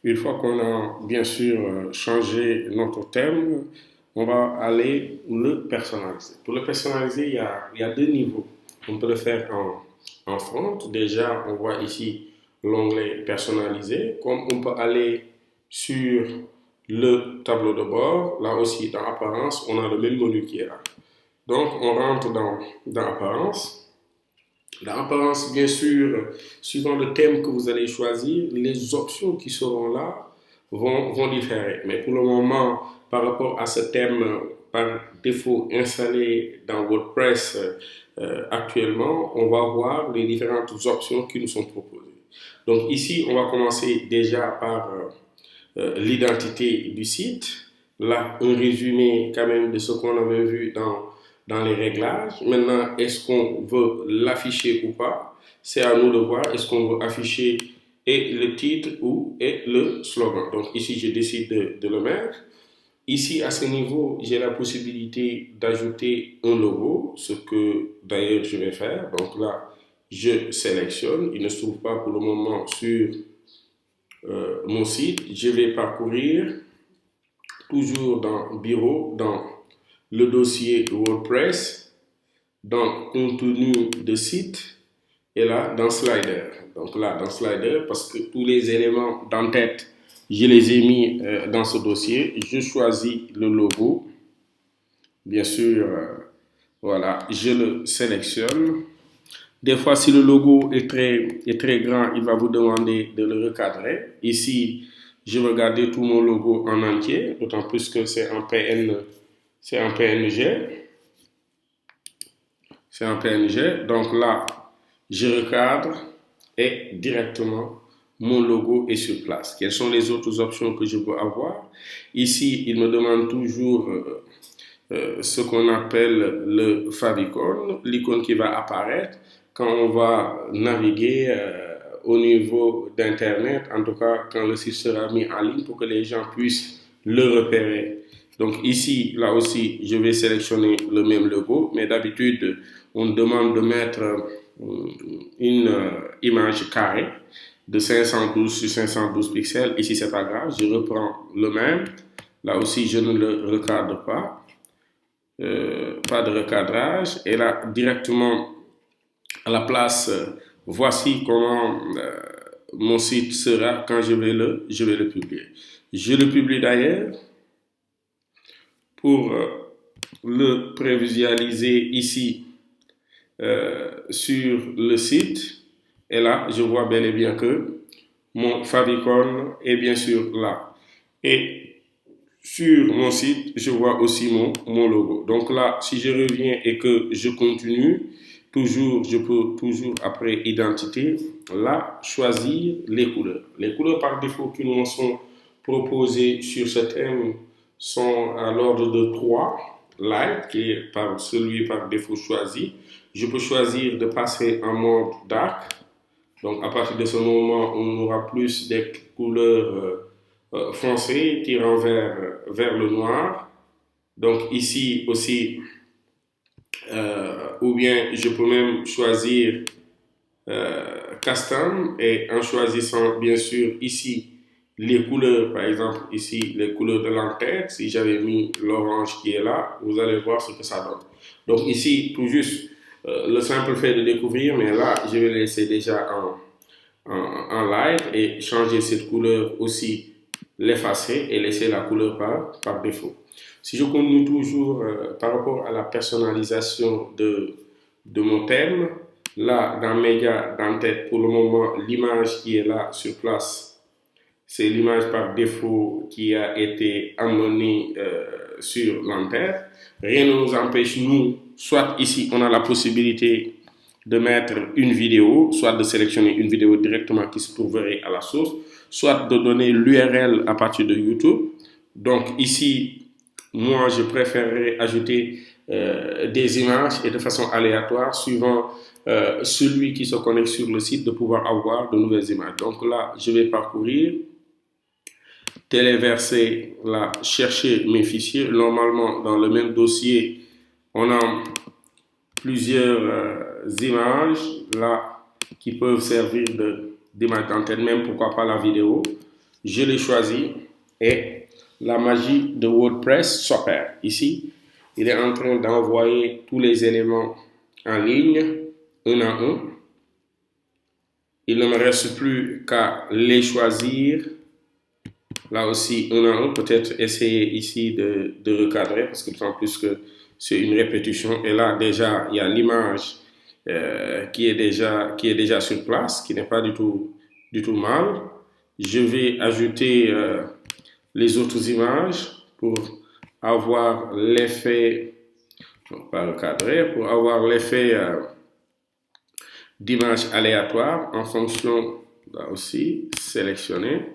Une fois qu'on a bien sûr changé notre thème, on va aller le personnaliser. Pour le personnaliser, il y a deux niveaux. On peut le faire en front. Déjà, on voit ici l'onglet personnaliser. Comme on peut aller sur le tableau de bord, là aussi dans apparence, on a le même menu qui est là. Donc, on rentre dans apparence. L'apparence, bien sûr, suivant le thème que vous allez choisir, les options qui seront là vont différer. Mais pour le moment, par rapport à ce thème par défaut installé dans WordPress actuellement, on va voir les différentes options qui nous sont proposées. Donc ici, on va commencer déjà par l'identité du site. Là, un résumé quand même de ce qu'on avait vu dans les réglages. Maintenant, est-ce qu'on veut l'afficher ou pas? C'est à nous de voir. Est-ce qu'on veut afficher et le titre ou et le slogan? Donc ici, je décide de le mettre. Ici, à ce niveau, j'ai la possibilité d'ajouter un logo, ce que d'ailleurs je vais faire. Donc là, je sélectionne. Il ne se trouve pas pour le moment sur mon site. Je vais parcourir toujours dans Bureau, dans le dossier WordPress, dans Contenu de site et là dans Slider. Donc là dans Slider, parce que tous les éléments d'en-tête, je les ai mis dans ce dossier. Je choisis le logo. Bien sûr, voilà, je le sélectionne. Des fois, si le logo est très grand, il va vous demander de le recadrer. Ici, je vais garder tout mon logo en entier, d'autant plus que c'est en PNG. C'est en PNG. Donc là, je recadre et directement, mon logo est sur place. Quelles sont les autres options que je peux avoir? Ici, il me demande toujours ce qu'on appelle le favicon, l'icône qui va apparaître quand on va naviguer au niveau d'Internet, en tout cas quand le site sera mis en ligne pour que les gens puissent le repérer. Donc ici, là aussi, je vais sélectionner le même logo, mais d'habitude, on demande de mettre une image carrée de 512 sur 512 pixels. Ici, c'est pas grave, je reprends le même. Là aussi, je ne le recadre pas. Pas de recadrage. Et là, directement à la place, voici comment mon site sera quand je vais le publier. Je le publie d'ailleurs pour le prévisualiser ici sur le site. Et là, je vois bel et bien que mon favicon est bien sûr là. Et sur mon site, je vois aussi mon logo. Donc là, si je reviens et que je continue, toujours, je peux toujours après identité, là, choisir les couleurs. Les couleurs par défaut qui nous sont proposées sur ce thème sont à l'ordre de 3. Light, qui est par celui par défaut choisi. Je peux choisir de passer en mode dark. Donc à partir de ce moment, on aura plus des couleurs foncé tirant vers le noir. Donc ici aussi, ou bien je peux même choisir custom et en choisissant bien sûr ici les couleurs, par exemple ici les couleurs de l'entête, si j'avais mis l'orange qui est là, vous allez voir ce que ça donne. Donc ici, tout juste le simple fait de découvrir, mais là je vais laisser déjà en light et changer cette couleur aussi, l'effacer et laisser la couleur par défaut. Si je continue toujours par rapport à la personnalisation de mon thème, là dans Média, dans tête, pour le moment, l'image qui est là sur place, c'est l'image par défaut qui a été amenée sur l'entête. Rien ne nous empêche, nous, soit ici on a la possibilité de mettre une vidéo, soit de sélectionner une vidéo directement qui se trouverait à la source, soit de donner l'URL à partir de YouTube. Donc ici, moi, je préférerais ajouter des images et de façon aléatoire, suivant celui qui se connecte sur le site, de pouvoir avoir de nouvelles images. Donc là, je vais parcourir, téléverser, là, chercher mes fichiers. Normalement, dans le même dossier, on a plusieurs images là qui peuvent servir d'image d'antenne, même pourquoi pas la vidéo. je l'ai choisi et la magie de WordPress s'opère. Ici, il est en train d'envoyer tous les éléments en ligne, un à un. Il ne me reste plus qu'à les choisir. Là aussi, un à un, peut-être essayer ici de recadrer, parce que d'autant plus que c'est une répétition. Et là, déjà, il y a l'image qui est déjà sur place, qui n'est pas du tout mal. Je vais ajouter les autres images pour avoir l'effet, pas recadrer, pour avoir l'effet d'image aléatoire en fonction, là aussi, sélectionner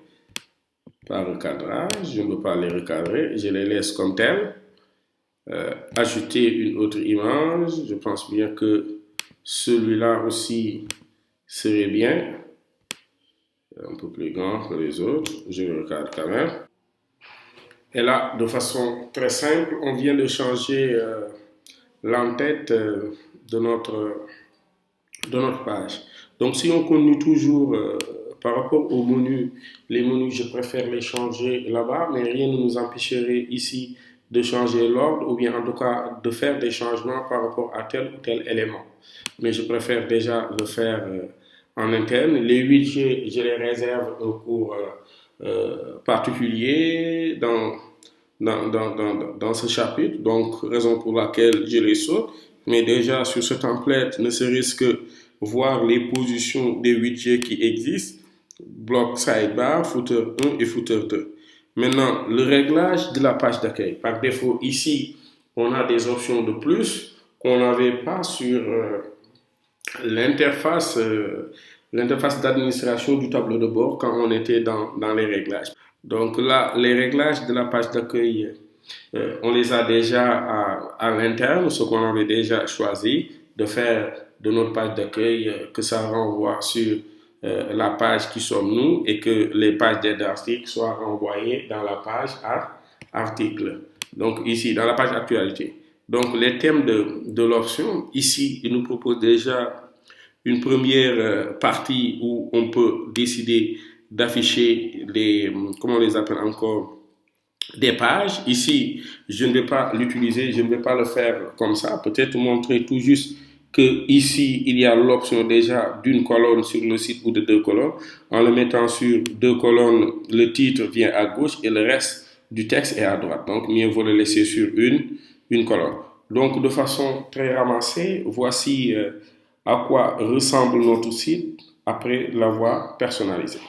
par recadrage. Je ne veux pas les recadrer, je les laisse comme telles. Ajouter une autre image, je pense bien que celui-là aussi serait bien, un peu plus grand que les autres, je le recadre quand même. Et là, de façon très simple, on vient de changer l'entête de notre page. Donc, si on continue toujours par rapport aux menus, les menus, je préfère les changer là-bas, mais rien ne nous empêcherait ici de changer l'ordre ou bien en tout cas de faire des changements par rapport à tel ou tel élément. Mais je préfère déjà le faire en interne. Les widgets, je les réserve un cours particulier dans ce chapitre, donc raison pour laquelle je les saute. Mais déjà sur ce template, ne serait-ce que voir les positions des widgets qui existent, bloc sidebar, footer 1 et footer 2. Maintenant, le réglage de la page d'accueil. Par défaut, ici, on a des options de plus qu'on n'avait pas sur l'interface d'administration du tableau de bord quand on était dans les réglages. Donc là, les réglages de la page d'accueil, on les a déjà à l'interne, ce qu'on avait déjà choisi, de faire de notre page d'accueil que ça renvoie sur la page qui sommes nous et que les pages d'aide d'articles soient renvoyées dans la page article. Donc ici, dans la page actualité. Donc les thèmes de l'option, ici, il nous propose déjà une première partie où on peut décider d'afficher comment on les appelle encore, des pages. Ici, je ne vais pas l'utiliser, je ne vais pas le faire comme ça. Peut-être montrer tout juste que ici, il y a l'option déjà d'une colonne sur le site ou de deux colonnes. En le mettant sur deux colonnes, le titre vient à gauche et le reste du texte est à droite. Donc, mieux vaut le laisser sur une colonne. Donc, de façon très ramassée, voici à quoi ressemble notre site après l'avoir personnalisé.